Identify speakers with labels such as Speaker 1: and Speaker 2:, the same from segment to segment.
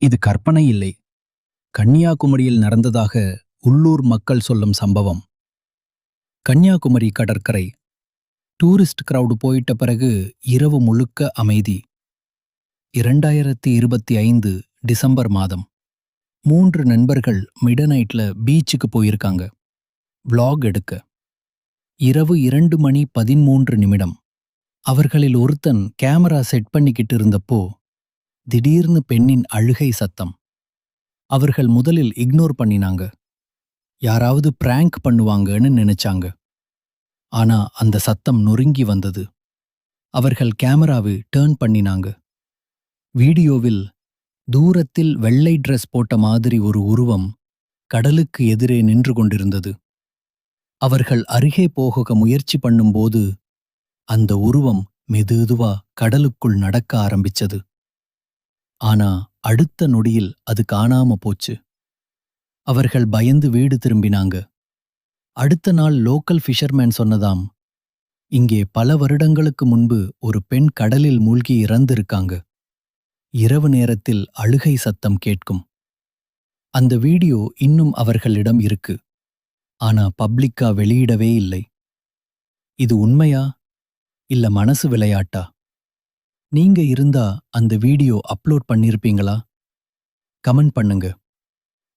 Speaker 1: இது கற்பனை இல்லை. கன்னியாகுமரியில் நடந்ததாக உள்ளூர் மக்கள் சொல்லும் சம்பவம். கன்னியாகுமரி கடற்கரை. டூரிஸ்ட் கிரவுடு போயிட்ட பிறகு இரவு முழுக்க அமைதி. 2025 டிசம்பர் மாதம். 3 நண்பர்கள் மிடநைட்ல பீச்சுக்கு போயிருக்காங்க. vlog எடுக்க. இரவு 2:13 அவர்களில் ஒருத்தன் கேமரா செட் பண்ணிக்கிட்டு இருந்தப்போ திடீர்னு பெண்ணின் அழுகை சத்தம். அவர்கள் முதலில் இக்னோர் பண்ணினாங்க. யாராவது பிராங்க் பண்ணுவாங்கன்னு நினைச்சாங்க. ஆனா அந்த சத்தம் நொறுங்கி வந்தது. அவர்கள் கேமராவை டர்ன் பண்ணினாங்க. வீடியோவில் தூரத்தில் வெள்ளை ட்ரெஸ் போட்ட மாதிரி ஒரு உருவம் கடலுக்கு எதிரே நின்று கொண்டிருந்தது. அவர்கள் அருகே போக முயற்சி பண்ணும்போது அந்த உருவம் மெதுவா கடலுக்குள் நடக்க ஆரம்பிச்சது. ஆனா அடுத்த நொடியில் அது காணாம போச்சு. அவர்கள் பயந்து வீடு திரும்பினாங்க. அடுத்த நாள் லோக்கல் ஃபிஷர்மேன் சொன்னதாம், இங்கே பல வருடங்களுக்கு முன்பு ஒரு பெண் கடலில் மூழ்கி இறந்திருக்காங்க. இரவு நேரத்தில் அழுகை சத்தம் கேட்கும். அந்த வீடியோ இன்னும் அவர்களிடம் இருக்கு. ஆனா பப்ளிக்கா வெளியிடவே இல்லை. இது உண்மையா இல்ல மனசு விளையாட்டா? நீங்க இருந்தா அந்த வீடியோ அப்லோட் பண்ணிருப்பீங்களா? கமெண்ட் பண்ணுங்க.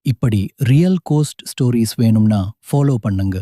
Speaker 1: இப்படி ரியல் கோஸ்ட் ஸ்டோரிஸ் வேணும்னா ஃபாலோ பண்ணுங்க.